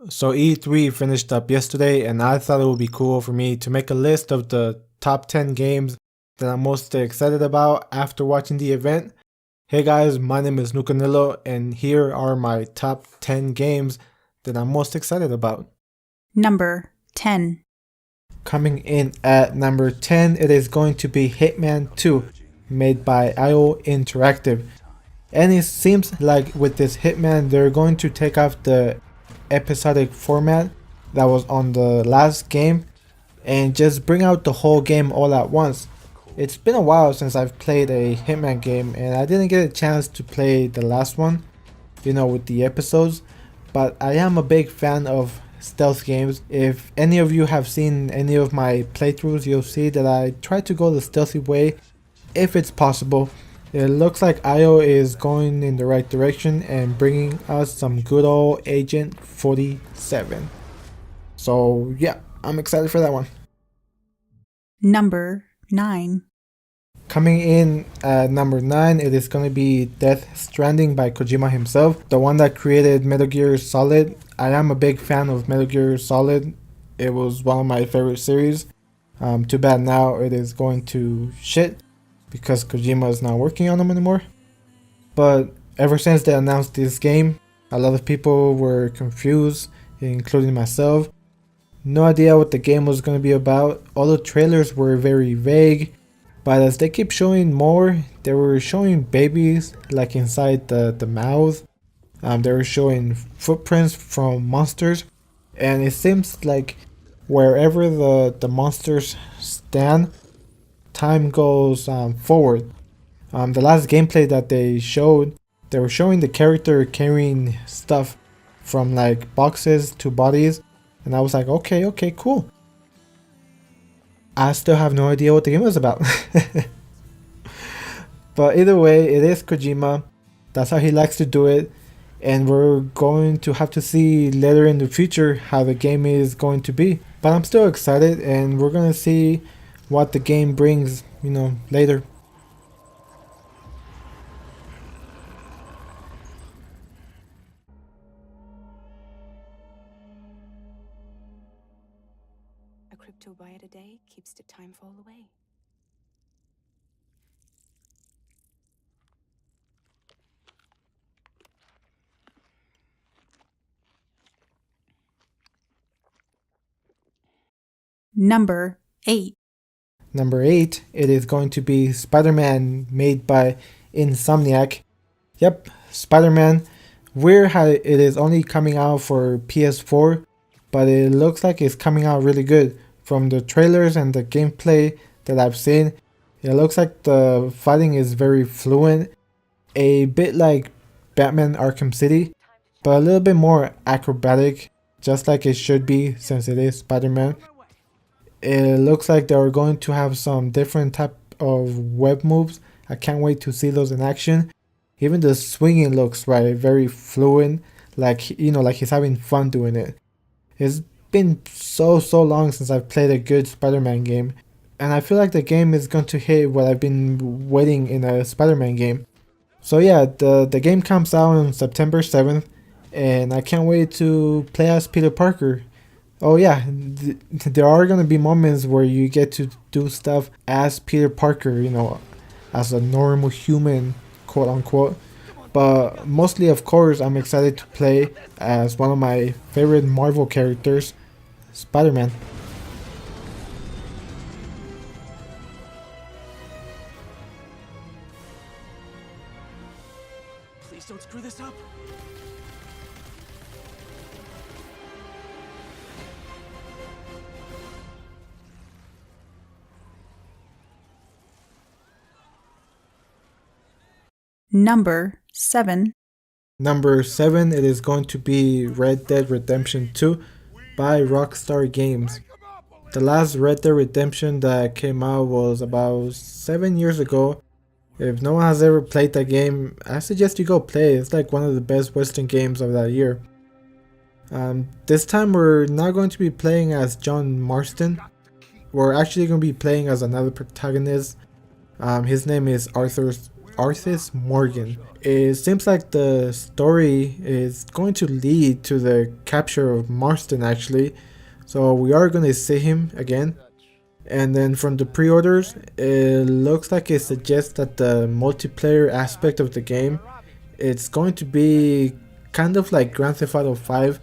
So E3 finished up yesterday, and I thought it would be cool for me to make a list of the top 10 games that I'm most excited about after watching the event. Hey guys, my name is Nuka-Nilo, and here are my top 10 games that I'm most excited about. Number 10. Coming in at number 10, it is going to be Hitman 2, made by IO Interactive. And it seems like with this Hitman, they're going to take off the episodic format that was on the last game and just bring out the whole game all at once. It's been a while since I've played a Hitman game, and I didn't get a chance to play the last one, with the episodes, but I am a big fan of stealth games. If any of you have seen any of my playthroughs, you'll see that I try to go the stealthy way if it's possible. It looks like IO is going in the right direction and bringing us some good old Agent 47. So yeah, I'm excited for that one. Number 9. Coming in at number 9, it is going to be Death Stranding by Kojima himself, the one that created Metal Gear Solid. I am a big fan of Metal Gear Solid. It was one of my favorite series. Too bad now it is going to shit because Kojima is not working on them anymore. But ever since they announced this game, a lot of people were confused, including myself. No idea what the game was going to be about. All the trailers were very vague, but as they keep showing more, they were showing babies like inside the mouth. They were showing footprints from monsters, and it seems like wherever the monsters stand, time goes forward. The last gameplay that they showed, they were showing the character carrying stuff from like boxes to bodies, and I was like, okay, cool. I still have no idea what the game was about. But either way, it is Kojima. That's how he likes to do it, and we're going to have to see later in the future how the game is going to be. But I'm still excited, and we're gonna see what the game brings, later. A crypto byte a day keeps the time fall away. Number 8. Number 8, it is going to be SpiderMan, made by Insomniac. Yep, SpiderMan. Weird how it is only coming out for PS4, but it looks like it's coming out really good. From the trailers and the gameplay that I've seen, it looks like the fighting is very fluent, a bit like Batman Arkham City, but a little bit more acrobatic, just like it should be since it is Spider-Man. It looks like they're going to have some different type of web moves. I can't wait to see those in action. Even the swinging looks right, very fluent, like like he's having fun doing it. It's been so long since I've played a good Spider-Man game, and I feel like the game is going to hit what I've been waiting in a Spider-Man game. So yeah, the game comes out on September 7th, and I can't wait to play as Peter Parker. Oh yeah, there are going to be moments where you get to do stuff as Peter Parker, as a normal human, quote unquote. But mostly, of course, I'm excited to play as one of my favorite Marvel characters, Spider-Man. Please don't screw this up. Number 7. Number 7, it is going to be Red Dead Redemption 2 by Rockstar Games. The last Red Dead Redemption that came out was about 7 years ago. If no one has ever played that game, I suggest you go play it. It's like one of the best Western games of that year. This time we're not going to be playing as John Marston. We're actually going to be playing as another protagonist. His name is Arthas Morgan. It seems like the story is going to lead to the capture of Marston actually, so we are going to see him again. And then from the pre-orders, it looks like it suggests that the multiplayer aspect of the game, it's going to be kind of like Grand Theft Auto 5,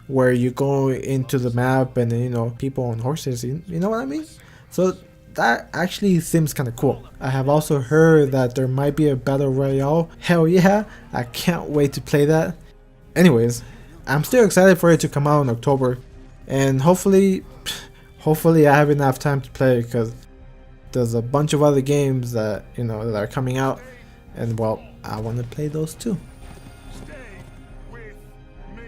where you go into the map and then, you know, people on horses, you know what I mean? So that actually seems kind of cool. I have also heard that there might be a battle royale. Hell yeah, I can't wait to play that. Anyways, I'm still excited for it to come out in October, and hopefully I have enough time to play, because there's a bunch of other games that, you know, that are coming out, and well, I want to play those too. Stay with me.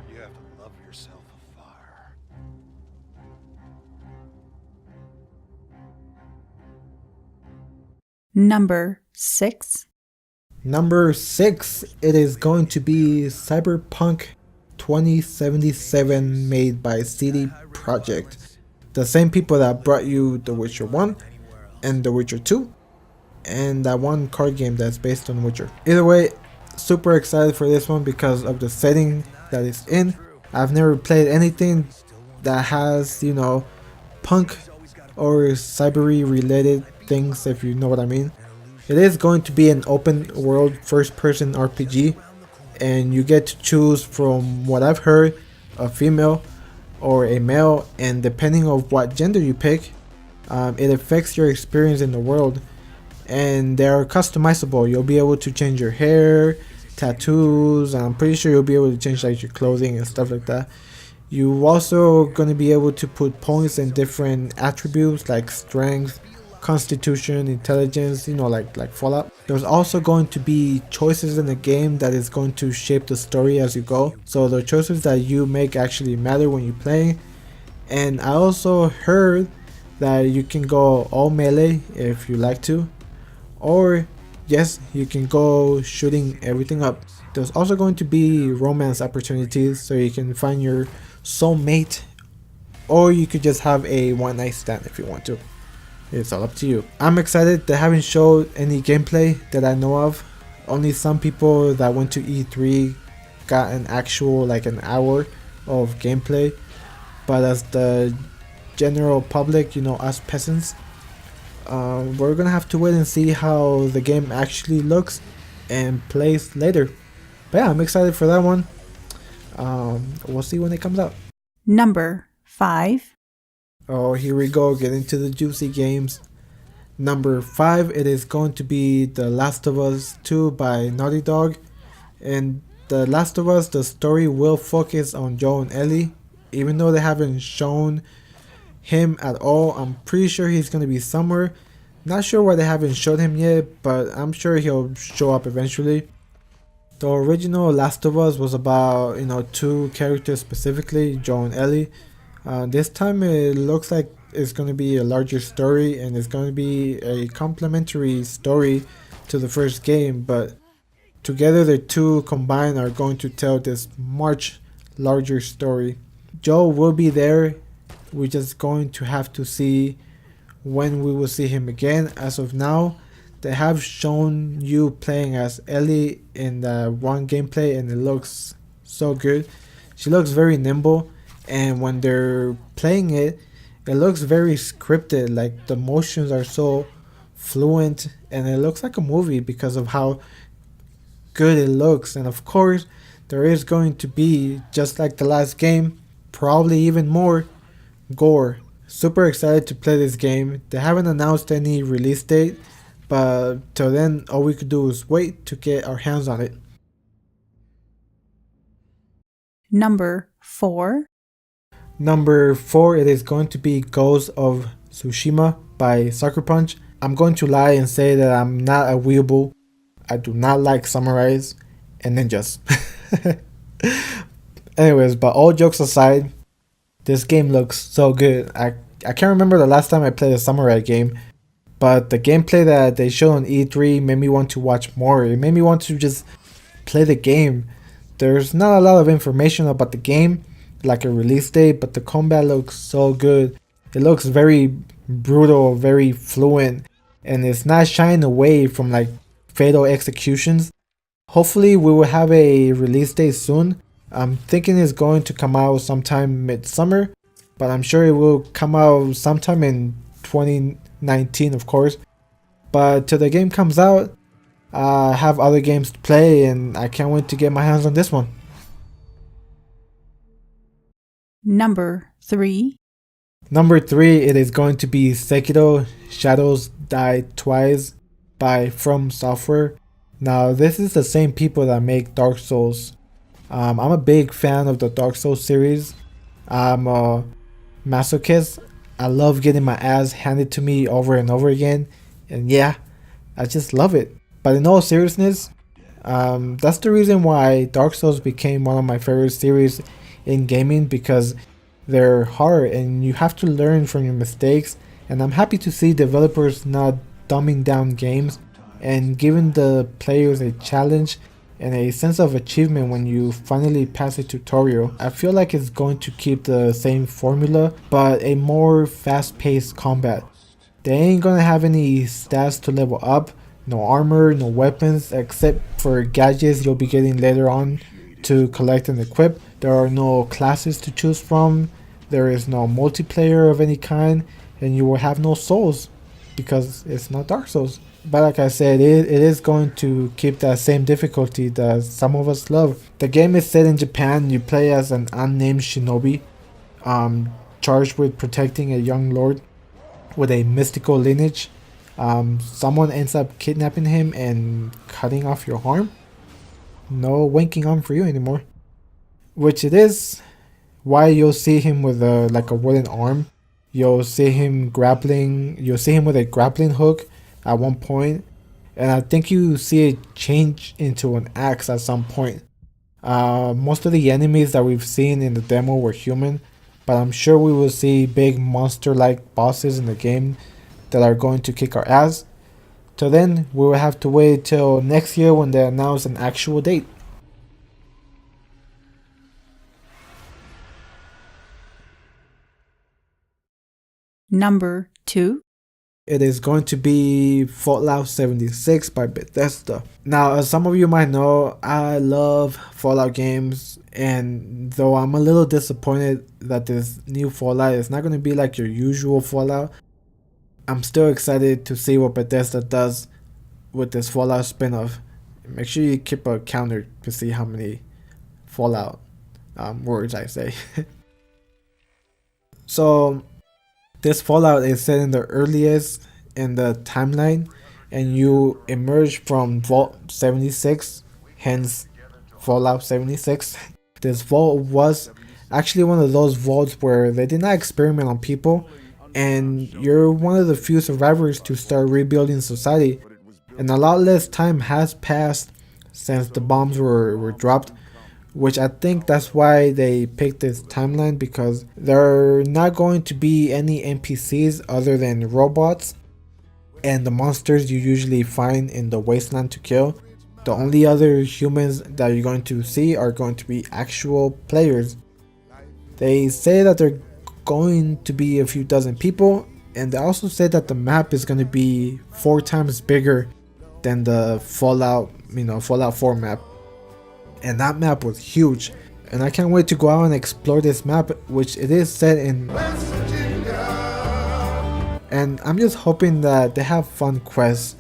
You have to love yourself a fire. Number 6. Number 6, it is going to be Cyberpunk 2077, made by CD Projekt, the same people that brought you The Witcher 1 and The Witcher 2, and that one card game that's based on Witcher. Either way, super excited for this one because of the setting that it's in. I've never played anything that has, you know, punk or cybery related things, if you know what I mean. It is going to be an open world first person RPG, and you get to choose, from what I've heard, a female or a male, and depending on what gender you pick, it affects your experience in the world. And they are customizable. You'll be able to change your hair, tattoos, and I'm pretty sure you'll be able to change like your clothing and stuff like that. You also gonna be able to put points in different attributes like strength, constitution, intelligence, you know, like Fallout. There's also going to be choices in the game that is going to shape the story as you go. So the choices that you make actually matter when you play. And I also heard that you can go all melee if you like to, or yes, you can go shooting everything up. There's also going to be romance opportunities, so you can find your soulmate, or you could just have a one night stand if you want to. It's all up to you. I'm excited. They haven't showed any gameplay that I know of. Only some people that went to E3 got an actual like an hour of gameplay, but as the general public, you know, us peasants, we're gonna have to wait and see how the game actually looks and plays later. But yeah, I'm excited for that one. We'll see when it comes out. Number 5. Oh, here we go, get into the juicy games. Number 5, it is going to be The Last of Us 2 by Naughty Dog. And The Last of Us, the story will focus on Joel and Ellie. Even though they haven't shown him at all, I'm pretty sure he's going to be somewhere. Not sure why they haven't showed him yet, but I'm sure he'll show up eventually. The original Last of Us was about, you know, two characters specifically, Joel and Ellie. This time it looks like it's going to be a larger story, and it's going to be a complementary story to the first game, but together the two combined are going to tell this much larger story. Joel will be there. We're just going to have to see when we will see him again. As of now, they have shown you playing as Ellie in the one gameplay, and it looks so good. She looks very nimble, and when they're playing it, it looks very scripted. Like the motions are so fluent, and it looks like a movie because of how good it looks. And of course, there is going to be, just like the last game, probably even more gore. Super excited to play this game. They haven't announced any release date, but till then, all we could do is wait to get our hands on it. Number 4. Number 4, it is going to be Ghost of Tsushima by Sucker Punch. I'm going to lie and say that I'm not a weeaboo. I do not like samurais and ninjas. Anyways, but all jokes aside, this game looks so good. I can't remember the last time I played a samurai game, but the gameplay that they showed on E3 made me want to watch more. It made me want to just play the game. There's not a lot of information about the game, like a release date, but the combat looks so good. It looks very brutal, very fluent, and it's not shying away from like fatal executions. Hopefully we will have a release date soon. I'm thinking it's going to come out sometime midsummer, but I'm sure it will come out sometime in 2019, of course. But till the game comes out, I have other games to play, and I can't wait to get my hands on this one. Number 3. Number 3, it is going to be Sekiro Shadows Die Twice by From Software. Now, this is the same people that make Dark Souls. I'm a big fan of the Dark Souls series. I'm a masochist. I love getting my ass handed to me over and over again. And yeah, I just love it. But in all seriousness, that's the reason why Dark Souls became one of my favorite series in gaming, because they're hard and you have to learn from your mistakes. And I'm happy to see developers not dumbing down games and giving the players a challenge and a sense of achievement when you finally pass a tutorial. I feel like it's going to keep the same formula, but a more fast-paced combat. They ain't gonna have any stats to level up, no armor, no weapons, except for gadgets you'll be getting later on to collect and equip. There are no classes to choose from, there is no multiplayer of any kind, and you will have no souls because it's not Dark Souls. But like I said, it is going to keep that same difficulty that some of us love. The game is set in Japan. You play as an unnamed shinobi, charged with protecting a young lord with a mystical lineage. Someone ends up kidnapping him and cutting off your arm. No winking arm for you anymore. Which it is why you'll see him with like a wooden arm. You'll see him grappling. You'll see him with a grappling hook at one point, and I think you see it change into an axe at some point. Most of the enemies that we've seen in the demo were human, but I'm sure we will see big monster-like bosses in the game that are going to kick our ass. Till then, we will have to wait till next year when they announce an actual date. Number 2. It is going to be Fallout 76 by Bethesda. Now, as some of you might know, I love Fallout games, and though I'm a little disappointed that this new Fallout is not going to be like your usual Fallout, I'm still excited to see what Bethesda does with this Fallout spin-off. Make sure you keep a counter to see how many Fallout words I say. So, this Fallout is set in the earliest in the timeline, and you emerge from Vault 76, hence Fallout 76. This vault was actually one of those vaults where they did not experiment on people, and you're one of the few survivors to start rebuilding society. And a lot less time has passed since the bombs were dropped, which I think that's why they picked this timeline, because there are not going to be any NPCs other than robots and the monsters you usually find in the wasteland to kill. The only other humans that you're going to see are going to be actual players. They say that they're going to be a few dozen people, and they also said that the map is going to be 4 times bigger than the Fallout 4 map. And that map was huge, and I can't wait to go out and explore this map, which it is set in. And I'm just hoping that they have fun quests,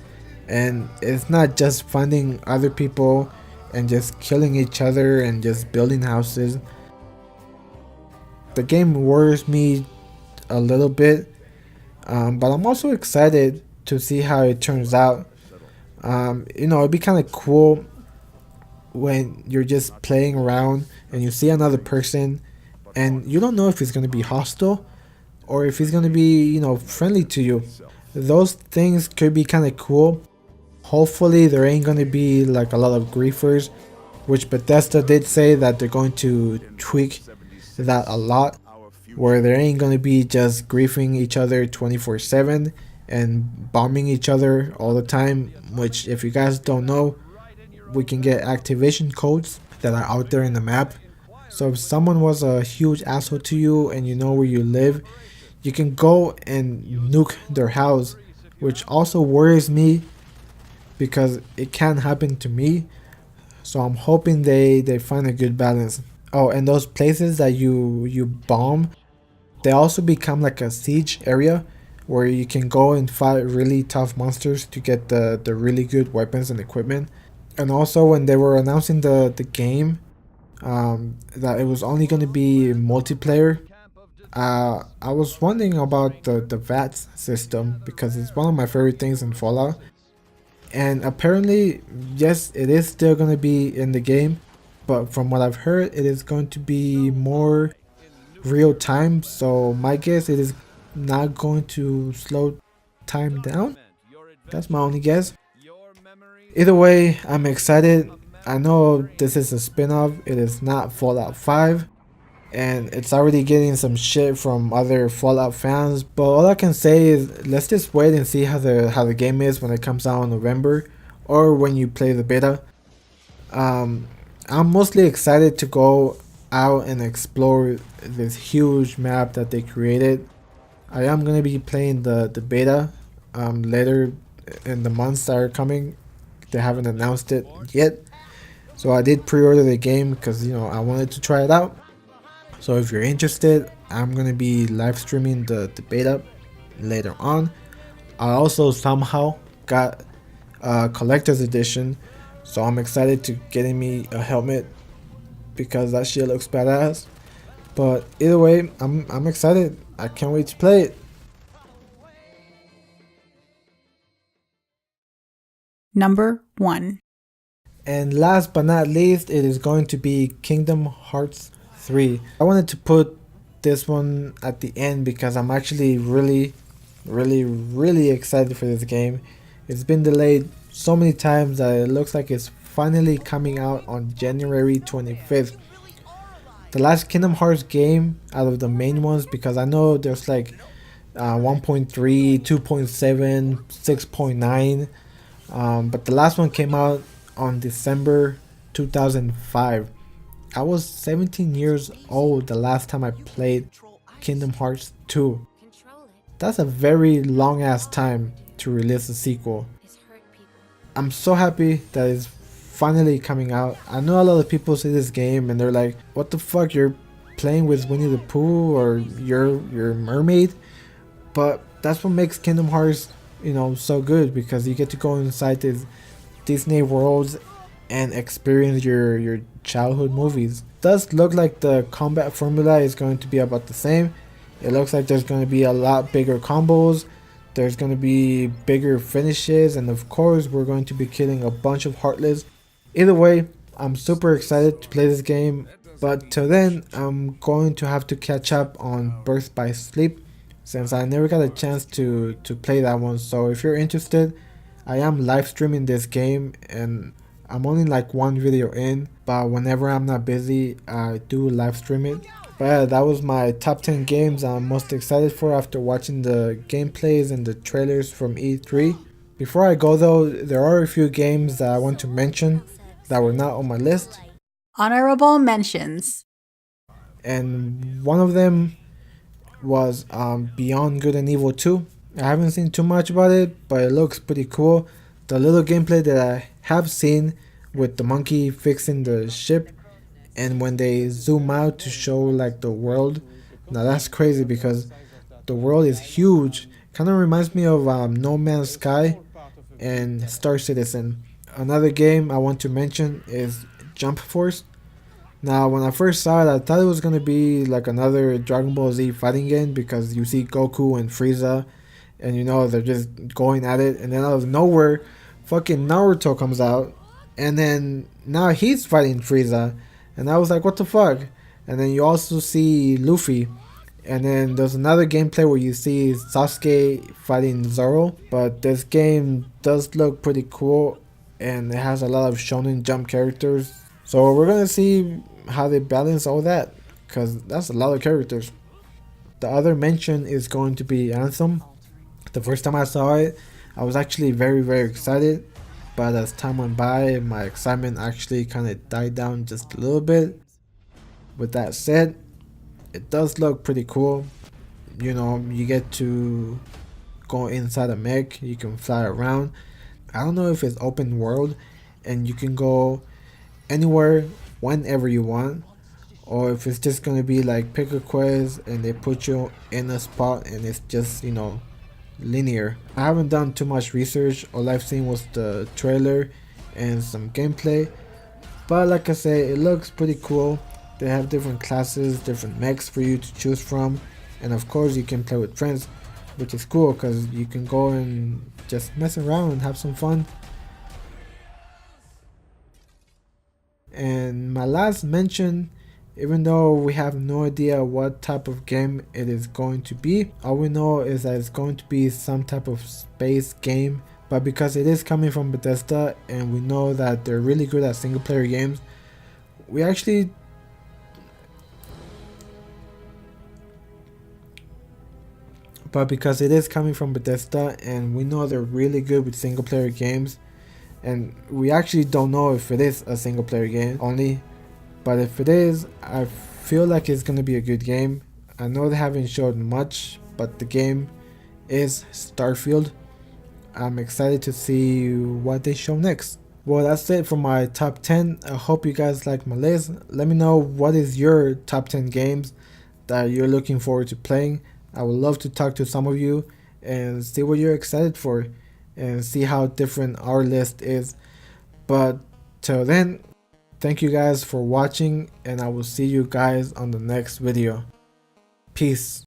and it's not just finding other people and just killing each other and just building houses. The game worries me a little bit, but I'm also excited to see how it turns out. It'd be kind of cool when you're just playing around and you see another person and you don't know if he's going to be hostile or if he's going to be, friendly to you. Those things could be kind of cool. Hopefully there ain't going to be like a lot of griefers, which Bethesda did say that they're going to tweak that a lot, where there ain't going to be just griefing each other 24/7 and bombing each other all the time, which if you guys don't know, we can get activation codes that are out there in the map. So if someone was a huge asshole to you and you know where you live, you can go and nuke their house which also worries me because it can happen to me. So I'm hoping they find a good balance. Oh, and those places that you bomb, they also become like a siege area where you can go and fight really tough monsters to get the really good weapons and equipment. And also when they were announcing the game, that it was only going to be multiplayer, I was wondering about the VATS system because it's one of my favorite things in Fallout. And apparently, yes, it is still going to be in the game, but from what I've heard, it is going to be more real time. So my guess, it is not going to slow time down. That's my only guess. Either way, I'm excited. I know this is a spin-off. It is not Fallout 5, and it's already getting some shit from other Fallout fans. But all I can say is let's just wait and see how the game is when it comes out in November, or when you play the beta. I'm mostly excited to go out and explore this huge map that they created. I am gonna be playing the beta later in the months that are coming. They haven't announced it yet, so I did pre-order the game because I wanted to try it out. So if you're interested, I'm gonna be live streaming the beta later on. I also somehow got a collector's edition, so I'm excited to getting me a helmet because that shit looks badass. But either way, I'm excited. I can't wait to play it. Number 1. And last but not least, it is going to be Kingdom Hearts 3. I wanted to put this one at the end because I'm actually really excited for this game. It's been delayed so many times that it looks like it's finally coming out on January 25th. The last Kingdom Hearts game out of the main ones, because I know there's like 1.3, 2.7, 6.9, but the last one came out on December 2005. I was 17 years old the last time I played Kingdom Hearts 2. That's a very long ass time to release a sequel. I'm so happy that it's finally coming out. I know a lot of people see this game and they're like, what the fuck, you're playing with Winnie the Pooh or you're a mermaid? But that's what makes Kingdom Hearts, so good, because you get to go inside these Disney worlds and experience your childhood movies. It does look like the combat formula is going to be about the same. It looks like there's going to be a lot bigger combos. There's going to be bigger finishes, and of course we're going to be killing a bunch of Heartless. Either way, I'm super excited to play this game, but till then I'm going to have to catch up on Birth by Sleep since I never got a chance to play that one. So if you're interested, I am live streaming this game and I'm only like one video in, but whenever I'm not busy I do live stream it. But yeah, that was my top 10 games I'm most excited for after watching the gameplays and the trailers from E3. Before I go though, there are a few games that I want to mention that were not on my list. Honorable mentions. And one of them was Beyond Good and Evil 2. I haven't seen too much about it, but it looks pretty cool. The little gameplay that I have seen with the monkey fixing the ship, and when they zoom out to show like the world, now that's crazy because the world is huge. Kind of reminds me of No Man's Sky and Star Citizen. Another game I want to mention is Jump Force. Now when I first saw it, I thought it was going to be like another Dragon Ball Z fighting game because you see Goku and Frieza and they're just going at it, and then out of nowhere fucking Naruto comes out, and then now he's fighting Frieza, and I was like, what the fuck? And then you also see Luffy, and then there's another gameplay where you see Sasuke fighting Zoro. But this game does look pretty cool and it has a lot of Shonen Jump characters, so we're gonna see how they balance all that, because that's a lot of characters. The other mention is going to be Anthem. The first time I saw it, I was actually very excited, but as time went by, my excitement actually kind of died down just a little bit. With that said, it does look pretty cool. You get to go inside a mech, you can fly around. I don't know if it's open world and you can go anywhere whenever you want, or if it's just gonna be like pick a quest and they put you in a spot and it's just, you know, linear. I haven't done too much research. All I've seen was the trailer and some gameplay, but like I say, it looks pretty cool. They have different classes, different mechs for you to choose from, and of course you can play with friends, which is cool because you can go and just mess around and have some fun. And my last mention, even though we have no idea what type of game it is going to be, all we know is that it's going to be some type of space game. But because it is coming from Bethesda and we know that they're really good at single player games, we actually because it is coming from Bethesda and we know they're really good with single player games, and we actually don't know if it is a single player game only, but if it is, I feel like it's gonna be a good game. I know they haven't showed much, but the game is Starfield. I'm excited to see what they show next. Well, that's it for my top 10. I hope you guys like my list. Let me know what is your top 10 games that you're looking forward to playing. I would love to talk to some of you and see what you're excited for and see how different our list is. But till then, thank you guys for watching and I will see you guys on the next video. Peace.